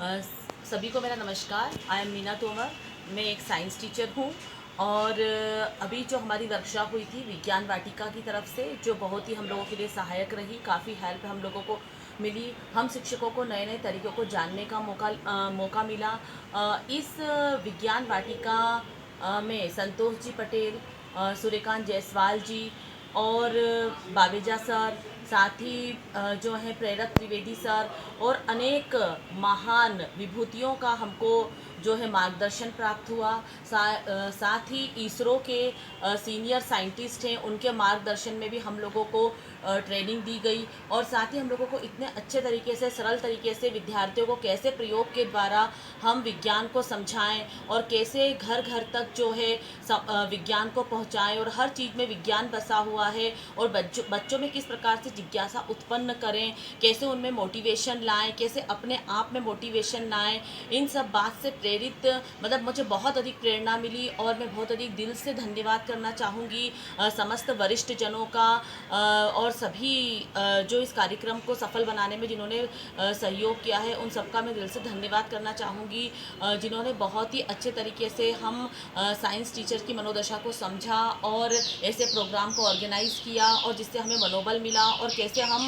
अ, सभी को मेरा नमस्कार। I am Meena Tomar. मैं एक साइंस टीचर हूँ और अभी जो हमारी वर्कशॉप हुई थी विज्ञान वाटिका की तरफ से, जो बहुत ही हम लोगों के लिए सहायक रही, काफ़ी हेल्प हम लोगों को मिली। हम शिक्षकों को नए नए तरीक़ों को जानने का मौका मिला। इस विज्ञान वाटिका में संतोष जी पटेल, सूर्यकांत जायसवाल जी और बावेजा सर, साथ ही जो हैं प्रेरक त्रिवेदी सर और अनेक महान विभूतियों का हमको जो है मार्गदर्शन प्राप्त हुआ। साथ ही इसरो के सीनियर साइंटिस्ट हैं, उनके मार्गदर्शन में भी हम लोगों को ट्रेनिंग दी गई। और साथ ही हम लोगों को इतने अच्छे तरीके से, सरल तरीके से विद्यार्थियों को कैसे प्रयोग के द्वारा हम विज्ञान को समझाएं और कैसे घर घर तक जो है विज्ञान को पहुंचाएं और हर चीज़ में विज्ञान बसा हुआ है। और बच्चों में किस प्रकार से जिज्ञासा उत्पन्न करें, कैसे उनमें मोटिवेशन लाएं, कैसे अपने आप में मोटिवेशन लाएं, इन सब बात से प्रेरित मतलब मुझे बहुत अधिक प्रेरणा मिली। और मैं बहुत अधिक दिल से धन्यवाद करना चाहूँगी समस्त वरिष्ठ जनों का और सभी जो इस कार्यक्रम को सफल बनाने में जिन्होंने सहयोग किया है, उन सबका मैं दिल से धन्यवाद करना चाहूँगी, जिन्होंने बहुत ही अच्छे तरीके से हम साइंस टीचर की मनोदशा को समझा और ऐसे प्रोग्राम को ऑर्गेनाइज़ किया और जिससे हमें मनोबल मिला। और कैसे हम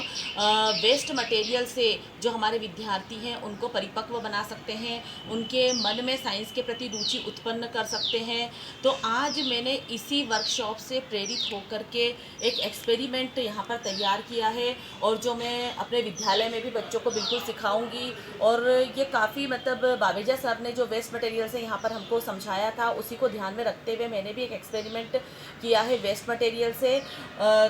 वेस्ट मटेरियल से जो हमारे विद्यार्थी हैं उनको परिपक्व बना सकते हैं, उनके मन में साइंस के प्रति रुचि उत्पन्न कर सकते हैं। तो आज मैंने इसी वर्कशॉप से प्रेरित होकर के एक एक्सपेरिमेंट यहाँ पर तैयार किया है और जो मैं अपने विद्यालय में भी बच्चों को बिल्कुल सिखाऊंगी। और ये काफ़ी मतलब बावेजा सर ने जो वेस्ट मटेरियल से यहाँ पर हमको समझाया था, उसी को ध्यान में रखते हुए मैंने भी एक एक्सपेरिमेंट किया है वेस्ट मटेरियल से।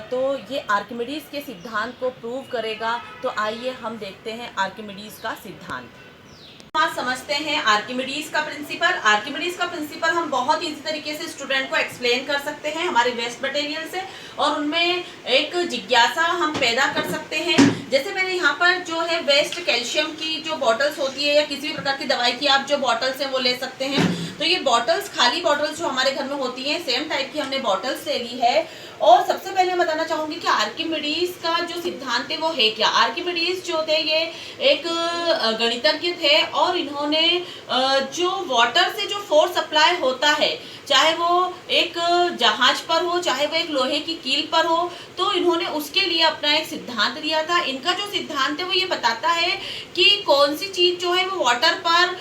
तो ये आर्किमिडीज़ के सिद्धांत को प्रूव करेगा। तो आइए हम देखते हैं आर्किमिडीज़ का सिद्धांत। आज समझते हैं आर्किमिडीज़ का प्रिंसिपल। आर्किमिडीज़ का प्रिंसिपल हम बहुत इजी तरीके से स्टूडेंट को एक्सप्लेन कर सकते हैं हमारे वेस्ट मटेरियल से, और उनमें एक जिज्ञासा हम पैदा कर सकते हैं। जैसे मैंने यहाँ पर जो है वेस्ट कैल्शियम की जो बॉटल्स होती है या किसी भी प्रकार की दवाई की आप जो बॉटल्स हैं वो ले सकते हैं। तो ये बॉटल्स, खाली बॉटल्स जो हमारे घर में होती हैं, सेम टाइप की हमने बॉटल्स ले ली है। और सबसे पहले मैं बताना चाहूँगी कि आर्किमिडीज़ का जो सिद्धांत है वो है क्या। आर्किमिडीज़ जो थे ये एक गणितज्ञ थे और इन्होंने जो वाटर से जो फोर्स सप्लाई होता है, चाहे वो एक जहाज पर हो, चाहे वो एक लोहे की कील पर हो, तो इन्होंने उसके लिए अपना एक सिद्धांत दिया था। इनका जो सिद्धांत है वो ये बताता है कि कौन सी चीज़ जो है वो वाटर पर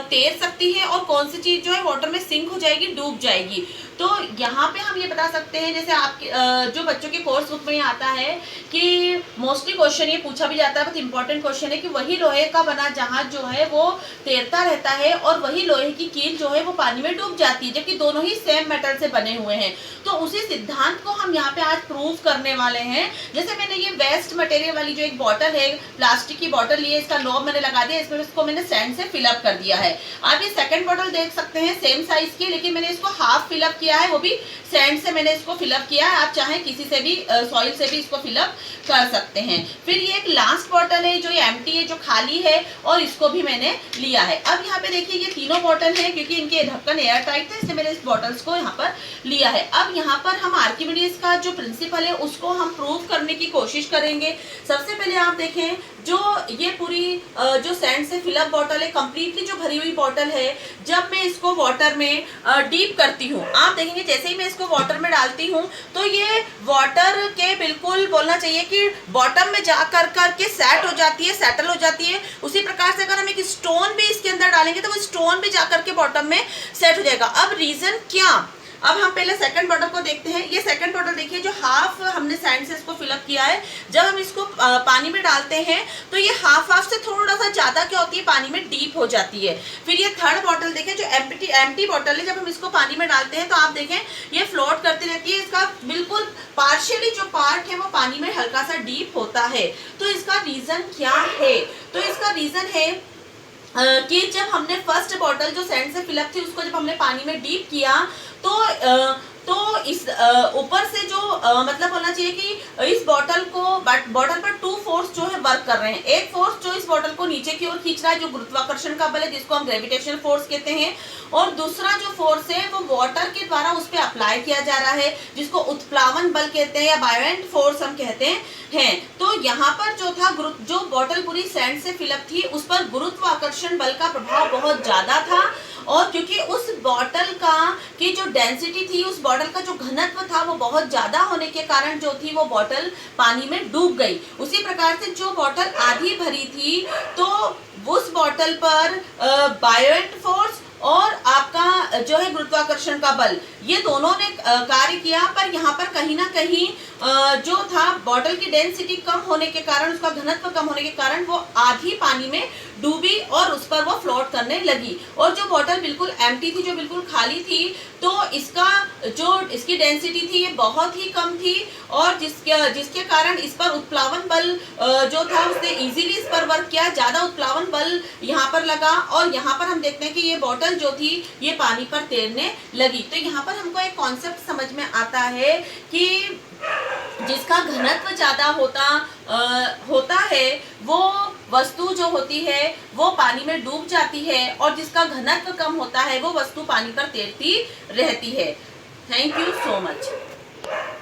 तैर सकती है और कौन सी चीज़ जो है वाटर में सिंक हो जाएगी, डूब जाएगी। तो यहाँ पे हम ये बता सकते हैं, जैसे आपके जो बच्चों के कोर्स बुक में आता है कि मोस्टली क्वेश्चन ये पूछा भी जाता है, बहुत इंपॉर्टेंट क्वेश्चन है कि वही लोहे का बना जहाज जो है वो तैरता रहता है और वही लोहे की कील जो है वो पानी में डूब जाती है, जबकि दोनों ही सेम मेटल से बने हुए हैं। तो उसी सिद्धांत को हम यहाँ पे आज प्रूव करने वाले हैं। जैसे मैंने ये वेस्ट मटेरियल वाली जो एक बॉटल है, प्लास्टिक की बॉटल ली है, इसका नॉब मैंने लगा दिया, इसमें इसको मैंने सैंड से फिलअप कर दिया है। आप ये सेकंड बॉटल देख सकते हैं, सेम साइज की, लेकिन मैंने इसको हाफ फिलअप किया है, वो भी सैंड से मैंने इसको फिलअप किया है। आप चाहें किसी से भी सॉइल से भी इसको फिलअप कर सकते हैं। फिर ये एक लास्ट बॉटल है जो ये एम्प्टी है, जो खाली है, और इसको भी मैंने लिया है। अब यहाँ पे देखिए ये तीनों बॉटल है, क्योंकि इनके ढक्कन एयर टाइट थे, इसलिए मैंने इस बॉटल्स को यहाँ पर लिया है। अब यहाँ पर हम आर्किमिडीज़ का जो प्रिंसिपल है उसको हम प्रूव करने की कोशिश करेंगे। सबसे पहले आप देखें, जो ये पूरी जो सैंड से फिलअप बॉटल है, कंप्लीटली जो भरी हुई बॉटल है, जब मैं इसको वाटर में डीप करती हूँ, आप देखेंगे जैसे ही मैं इसको वाटर में डालती हूँ तो ये वाटर के बिल्कुल बोलना चाहिए कि बॉटम में जा करके सेट हो जाती है, सेटल हो जाती है। उसी प्रकार से अगर हम एक स्टोन भी इसके अंदर डालेंगे तो वो स्टोन भी जा करके बॉटम में सेट हो जाएगा। अब रीजन क्या, अब हम पहले सेकंड बॉटल को देखते हैं। ये सेकंड बॉटल देखिए, जो हाफ हमने सैंड से इसको फिलअप किया है, जब हम इसको पानी में डालते हैं तो ये हाफ से थोड़ा सा ज्यादा क्या होती है, पानी में डीप हो जाती है। फिर ये थर्ड बॉटल देखें, जो एम्प्टी बॉटल है, जब हम इसको पानी में डालते हैं तो आप देखें ये फ्लोट करती रहती है। इसका बिल्कुल पार्शियली जो पार्ट है वो पानी में हल्का सा डीप होता है। तो इसका रीजन क्या है, तो इसका रीजन है कि जब हमने फर्स्ट बॉटल जो सैंड से फिलअप थी उसको जब हमने पानी में डीप किया तो तो इस ऊपर से जो मतलब होना चाहिए कि इस बॉटल पर 2 फोर्स जो है वर्क कर रहे हैं। एक फोर्स जो इस बॉटल को नीचे की ओर खींच रहा है, जो गुरुत्वाकर्षण का बल है, जिसको हम ग्रेविटेशनल फोर्स कहते हैं, और दूसरा जो फोर्स है वो वाटर के द्वारा उस पर अप्लाई किया जा रहा है, जिसको उत्प्लावन बल कहते हैं या बायोएंट फोर्स हम कहते हैं। तो यहाँ पर जो था, जो बॉटल पूरी सैंड से फिलअप थी, उस पर गुरुत्वाकर्षण बल का प्रभाव बहुत ज्यादा था, और क्योंकि उस बॉटल की जो डेंसिटी थी, उस बॉटल का जो घनत्व था वो बहुत ज्यादा होने के कारण जो थी वो बॉटल पानी में डूब गई। उसी प्रकार से जो बॉटल आधी भरी थी, तो उस बॉटल पर बायोएंट फोर्स और आपका जो है गुरुत्वाकर्षण का बल, ये दोनों ने कार्य किया, पर यहाँ पर कहीं ना कहीं जो था बॉटल की डेंसिटी कम होने के कारण, उसका घनत्व कम होने के कारण वो आधी पानी में डूबी और उस पर वो फ्लोट करने लगी। और जो बॉटल बिल्कुल एम्प्टी थी, जो बिल्कुल खाली थी, तो इसकी डेंसिटी थी ये बहुत ही कम थी, और जिसके कारण इस पर उत्प्लावन बल जो था उसने इजीली इस पर वर्क किया, ज्यादा उत्प्लावन बल यहाँ पर लगा, और यहाँ पर हम देखते हैं कि ये बॉटल जो थी ये पानी पर तैरने लगी। तो यहाँ पर हमको एक कॉन्सेप्ट समझ में आता है कि जिसका घनत्व ज्यादा होता है वो वस्तु जो होती है वो पानी में डूब जाती है, और जिसका घनत्व कम होता है वो वस्तु पानी पर तैरती रहती है। Thank you so much.